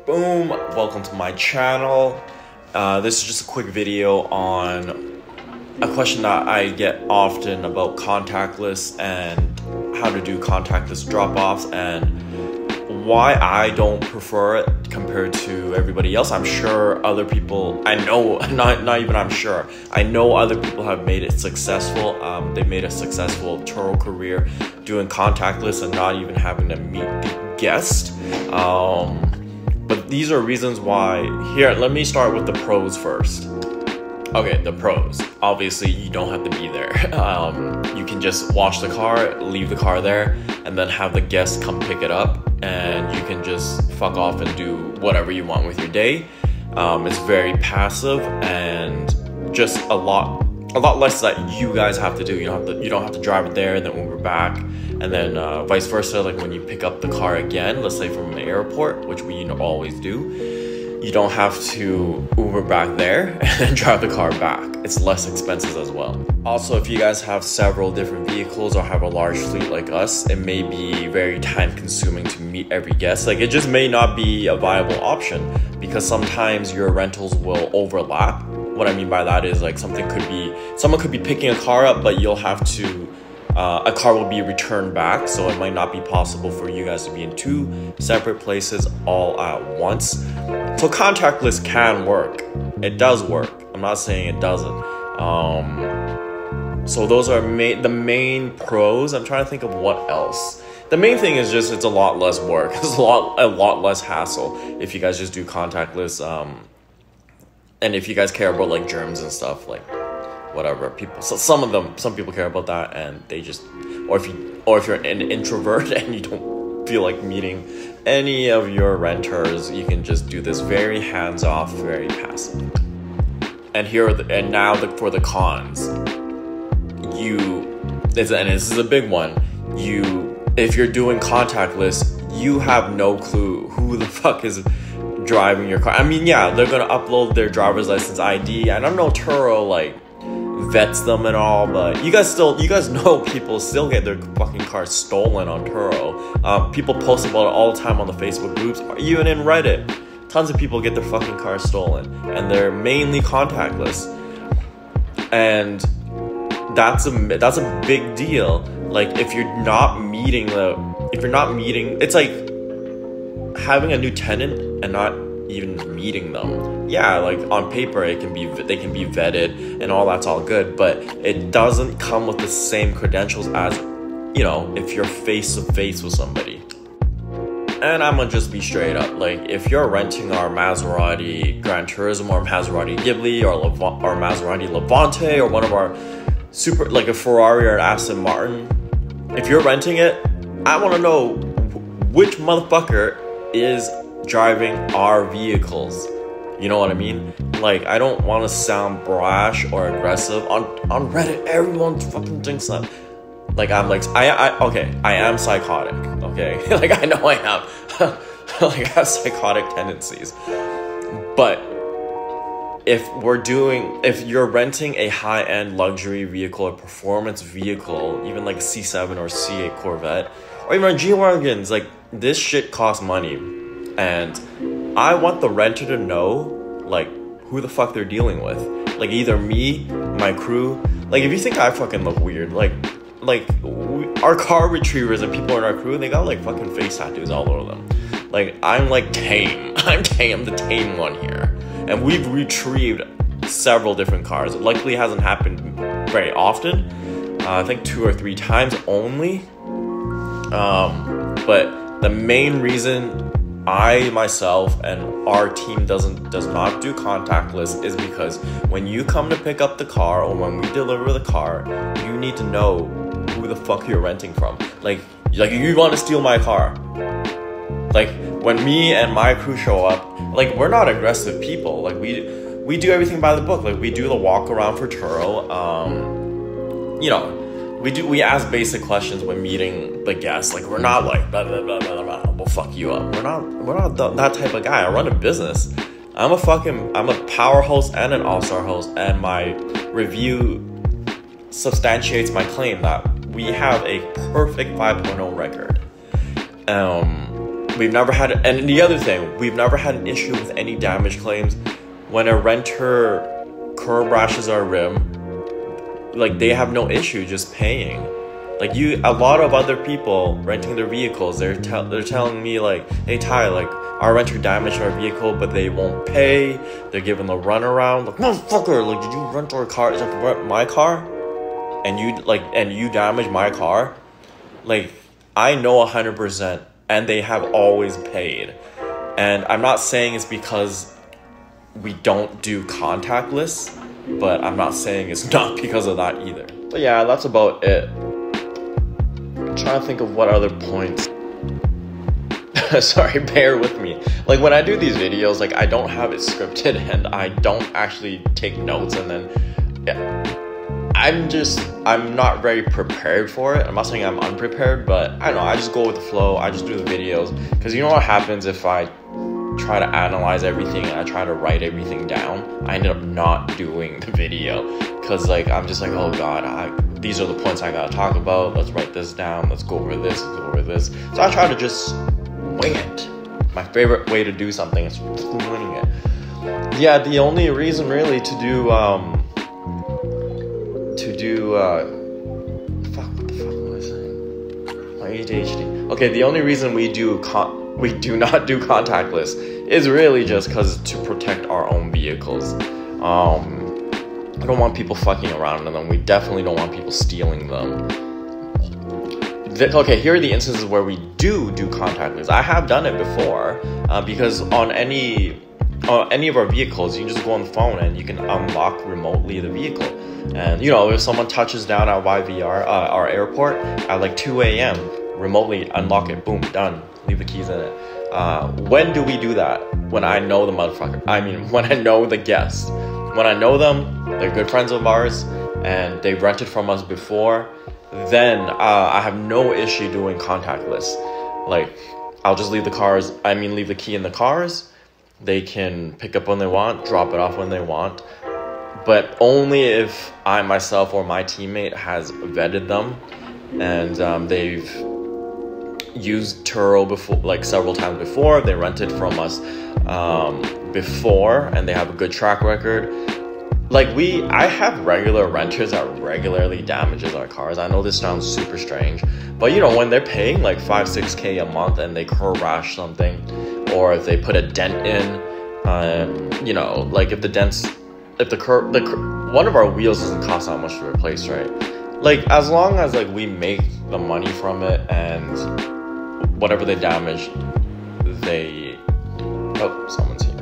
Boom, welcome to my channel. This is just a quick video on a question that I get often about contactless and how to do contactless drop-offs and why I don't prefer it compared to everybody else. I'm sure other people, I know, not even I'm sure, I know other people have made it successful. They made a successful Turo career doing contactless and not even having to meet the guest. But these are reasons why. Here, let me start with the pros first. Okay, the pros. Obviously, you don't have to be there. You can just wash the car, leave the car there, and then have the guest come pick it up, and you can just fuck off and do whatever you want with your day. It's very passive and just a lot less that you guys have to do. You don't have to drive it there and then Uber back, and then vice versa. Like when you pick up the car again, let's say from an airport, which we always do, you don't have to Uber back there and then drive the car back. It's less expensive as well. Also, if you guys have several different vehicles or have a large fleet like us, it may be very time consuming to meet every guest. Like it just may not be a viable option because sometimes your rentals will overlap. What I mean by that is like someone could be picking a car up, but you'll have to a car will be returned back, so it might not be possible for you guys to be in two separate places all at once. So contactless can work. It does work. I'm not saying it doesn't. So those are the main pros. I'm trying to think of what else. The main thing is just it's a lot less work. It's a lot less hassle if you guys just do contactless. And if you guys care about like germs and stuff, like whatever people, so some people care about that, and they just, or if you're an introvert and you don't feel like meeting any of your renters, you can just do this very hands-off, very passive. And now for the cons. This is a big one. If you're doing contactless, you have no clue who the fuck is driving your car. I mean, yeah, they're gonna upload their driver's license ID, and I know Turo like vets them and all, but you guys know people still get their fucking cars stolen on Turo. People post about it all the time on the Facebook groups, even in Reddit. Tons of people get their fucking cars stolen, and they're mainly contactless, and that's a big deal. Like if you're not meeting, it's like having a new tenant and not even meeting them. Yeah, like on paper they can be vetted and all that's all good, but it doesn't come with the same credentials as, you know, if you're face to face with somebody. And I'm gonna just be straight up, like if you're renting our Maserati Gran Turismo or Maserati Ghibli or Maserati Levante or one of our super, like a Ferrari or an Aston Martin, if you're renting it, I want to know which motherfucker is driving our vehicles. You know what I mean? Like, I don't want to sound brash or aggressive. On Reddit, everyone fucking thinks that. Like, I'm like, I am psychotic, okay? Like, I know I am. Like, I have psychotic tendencies. But if you're renting a high-end luxury vehicle or performance vehicle, even like a C7 or C8 Corvette, or even G-Wagons, like, this shit costs money. And I want the renter to know, like, who the fuck they're dealing with. Like, either me, my crew. Like, if you think I fucking look weird, our car retrievers and people in our crew, they got, like, fucking face tattoos all over them. Like, I'm, like, tame. I'm the tame one here. And we've retrieved several different cars. It likely hasn't happened very often. I think 2 or 3 times only. But the main reason I myself and our team does not do contactless is because when you come to pick up the car or when we deliver the car, you need to know who the fuck you're renting from. Like you want to steal my car. Like when me and my crew show up, like we're not aggressive people. Like we do everything by the book. Like we do the walk around for Turo. You know, we ask basic questions when meeting the guests. Like we're not like blah, blah, blah, blah, blah, we'll fuck you up. We're not that type of guy. I run a business. I'm a power host and an all-star host, and my review substantiates my claim that we have a perfect 5.0 record. we've never had, and the other thing, we've never had an issue with any damage claims. When a renter curb rashes our rim, like, they have no issue just paying. Like, a lot of other people renting their vehicles, they're telling me like, hey Ty, like, our renter damaged our vehicle, but they won't pay. They're giving the runaround. Like, motherfucker, like, did you rent our car? Is that rent my car? And you damaged my car? Like, I know 100%, and they have always paid. And I'm not saying it's because we don't do contactless, but I'm not saying it's not because of that either. But yeah, that's about it. I'm trying to think of what other points. Sorry, bear with me. Like, when I do these videos, like, I don't have it scripted and I don't actually take notes, and then I'm not very prepared for it. I'm not saying I'm unprepared, but I don't know, I just go with the flow. I just do the videos, because you know what happens if I try to analyze everything and I try to write everything down? I end up not doing the video, because like, I'm just like, oh god, these are the points I gotta talk about. Let's write this down. Let's go over this. Let's go over this. So I try to just wing it. My favorite way to do something is winging it. Yeah, the only reason really to do fuck, what the fuck was I saying? My ADHD. Okay, the only reason we do not do contactless is really just because to protect our own vehicles. I don't want people fucking around in them. We definitely don't want people stealing them. Okay, here are the instances where we do contactless. I have done it before, because on any of our vehicles, you can just go on the phone and you can unlock remotely the vehicle. And you know, if someone touches down at YVR, our airport, at like 2 a.m, remotely unlock it, boom, done. Leave the keys in it. When do we do that? When I know the motherfucker. I mean, when I know the guest. When I know them, they're good friends of ours, and they've rented from us before, then I have no issue doing contactless. Like, I'll just leave the key in the cars. They can pick up when they want, drop it off when they want. But only if I myself or my teammate has vetted them and they've used Turo before, like several times before. They rented from us before, and they have a good track record. Like, I have regular renters that regularly damages our cars. I know this sounds super strange, but you know, when they're paying like 5-6K a month and they crash something, or if they put a dent in, you know, like if one of our wheels doesn't cost that much to replace, right? Like, as long as like we make the money from it, and whatever they damage, someone's here.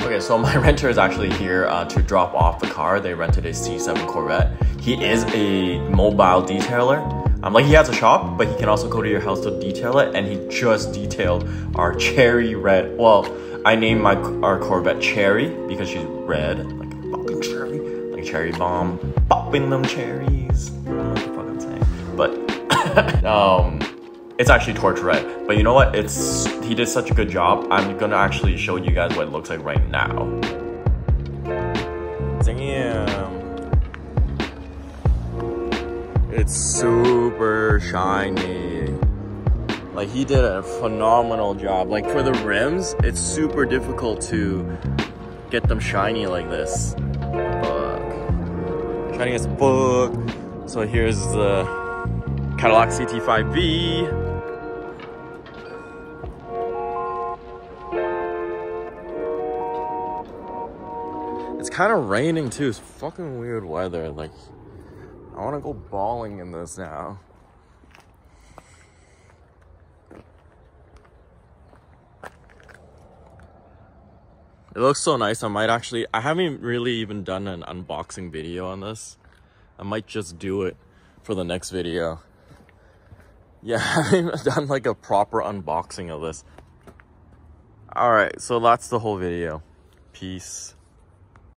Okay, so my renter is actually here to drop off the car. They rented a C7 Corvette. He is a mobile detailer. Like, he has a shop, but he can also go to your house to detail it. And he just detailed our cherry red. Well, I named our Corvette Cherry because she's red, like a fucking cherry, like a cherry bomb, popping them cherries. I don't know what the fuck I'm saying, but it's actually torch red. But you know what? He did such a good job. I'm gonna actually show you guys what it looks like right now. Damn. It's super shiny. Like, he did a phenomenal job. Like, for the rims, it's super difficult to get them shiny like this. Fuck. Shiny as fuck. So here's the Cadillac CT5V. It's kind of raining too. It's fucking weird weather. Like, I want to go bowling in this now. It looks so nice. I haven't really even done an unboxing video on this. I might just do it for the next video. Yeah, I haven't done like a proper unboxing of this. Alright, so that's the whole video. Peace.